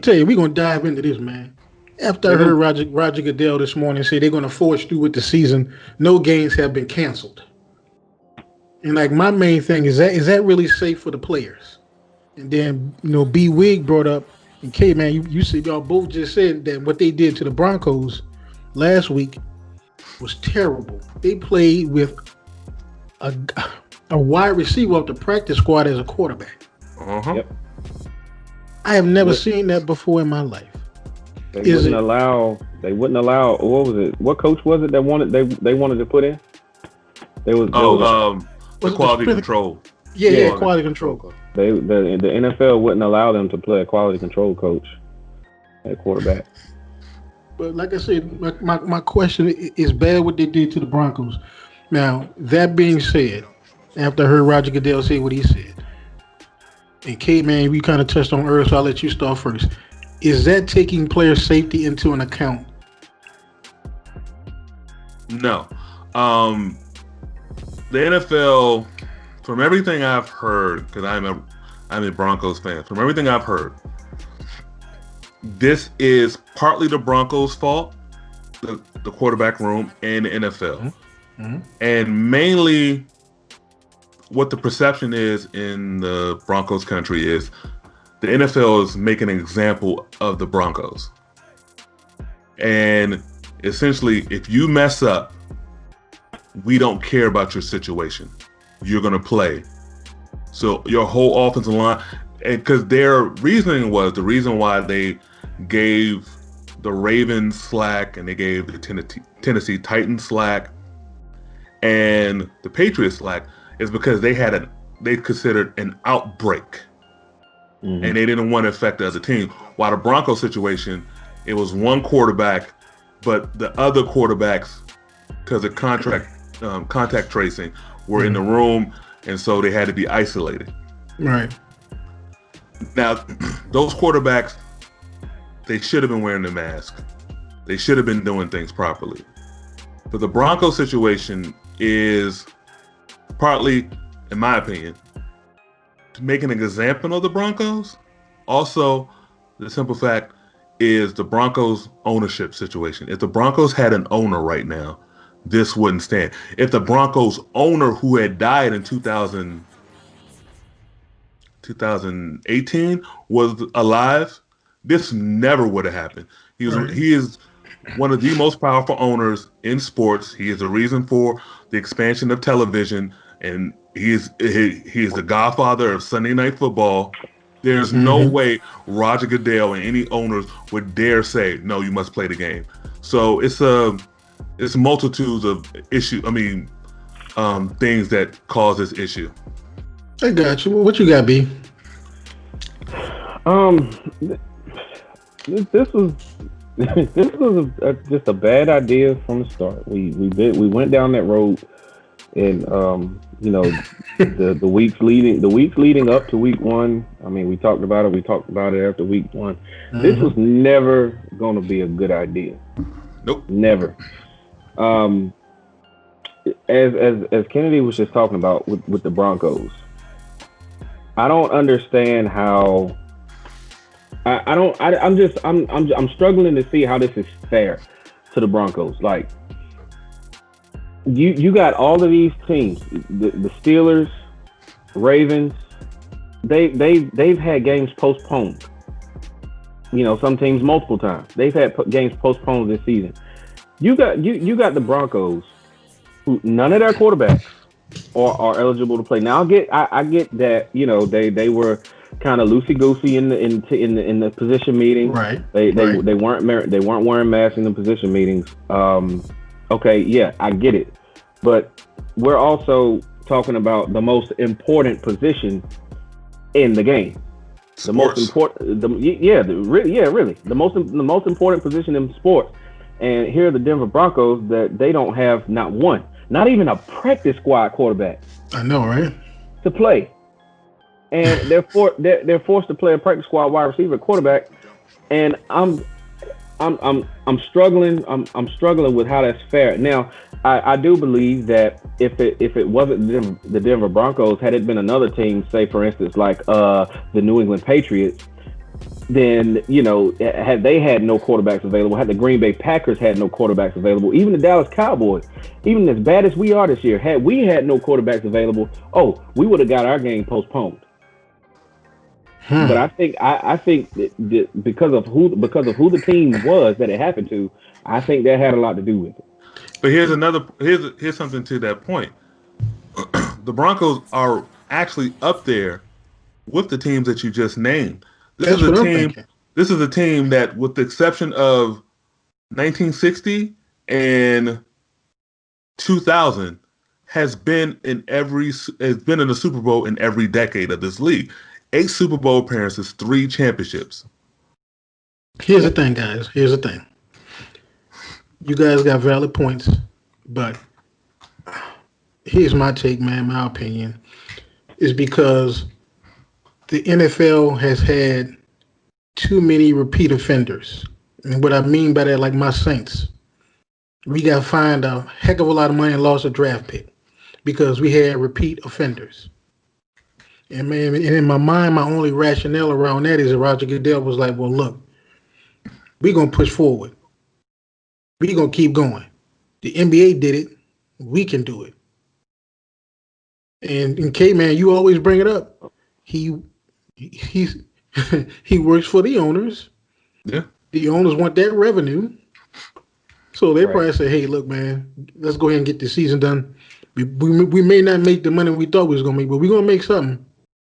Tell you, we're gonna dive into this, man. After I heard Roger Goodell this morning say they're gonna force through with the season, no games have been canceled. And like my main thing is that really safe for the players? And then B Wig brought up and K man, you said y'all both just said that what they did to the Broncos last week was terrible. They played with a a wide receiver off the practice squad as a quarterback. Yep. I have never seen that before in my life. They wouldn't allow. What was it? What coach was it that wanted they wanted to put in? The quality control. Yeah, quality control. The NFL wouldn't allow them to play a quality control coach at quarterback. But like I said, my question is bad what they did to the Broncos. Now, that being said, after I heard Roger Goodell say what he said, and Kate, man, we kind of touched on earlier, so I'll let you start first. Is that taking player safety into an account? No. The NFL, from everything I've heard, because I'm a Broncos fan, from everything I've heard, this is partly the Broncos' fault, the quarterback room, and the NFL. Mm-hmm. And mainly what the perception is in the Broncos country is the NFL is making an example of the Broncos. And essentially, if you mess up, we don't care about your situation. You're going to play. So your whole offensive line, and because their reasoning was the reason why they gave the Ravens slack and they gave the Tennessee Titans slack and the Patriots slack is because they considered an outbreak. Mm-hmm. And they didn't want to affect the other team. While the Broncos situation, it was one quarterback, but the other quarterbacks, because of contact tracing, were in the room, and so they had to be isolated. Right. Now, those quarterbacks, they should have been wearing the mask. They should have been doing things properly. But the Broncos situation is partly, in my opinion, to make an example of the Broncos. Also, the simple fact is the Broncos ownership situation. If the Broncos had an owner right now, this wouldn't stand. If the Broncos owner who had died in 2018 was alive, this never would have happened. He is one of the most powerful owners in sports. He is the reason for the expansion of television, and he is the godfather of Sunday Night Football. There's no way Roger Goodell and any owners would dare say, no, you must play the game. So it's multitudes of issues. Things that cause this issue. I got you. What you got, B? This was just a bad idea from the start. We went down that road, and the weeks leading up to week one. I mean, we talked about it. We talked about it after week one. Mm-hmm. This was never going to be a good idea. Nope. Never. As Kennedy was just talking about with the Broncos, I don't understand how. I'm struggling to see how this is fair to the Broncos. Like, you got all of these teams, the Steelers, Ravens, they've had games postponed. Some teams multiple times. They've had games postponed this season. You got the Broncos, who none of their quarterbacks are eligible to play. Now I get that they were kind of loosey goosey in the position meeting. Right. They weren't wearing masks in the position meetings. Okay, yeah, I get it, but we're also talking about the most important position in the game. Sports. The most important, the most important position in sports. And here are the Denver Broncos that they don't have not even a practice squad quarterback. I know, right? To play. And they're forced to play a practice squad wide receiver quarterback, and I'm struggling. I'm struggling with how that's fair. Now, I do believe that if it wasn't the Denver Broncos, had it been another team, say for instance like the New England Patriots, then had they had no quarterbacks available, had the Green Bay Packers had no quarterbacks available, even the Dallas Cowboys, even as bad as we are this year, had we had no quarterbacks available, we would have got our game postponed. But I think that because of who the team was that it happened to, I think that had a lot to do with it. But here's something to that point. The Broncos are actually up there with the teams that you just named. This is a team that, with the exception of 1960 and 2000, has been in the Super Bowl in every decade of this league. 8 Super Bowl appearances, 3 championships. Here's the thing, guys. Here's the thing. You guys got valid points, but here's my take, man. My opinion is because the NFL has had too many repeat offenders. And what I mean by that, like my Saints, we got fined a heck of a lot of money and lost a draft pick because we had repeat offenders. And man, and in my mind, my only rationale around that is that Roger Goodell was like, well, look, we're going to push forward. We're going to keep going. The NBA did it. We can do it. And K-Man, you always bring it up. He works for the owners. Yeah. The owners want that revenue. So they probably say, hey, look, man, let's go ahead and get the season done. We may not make the money we thought we was going to make, but we're going to make something.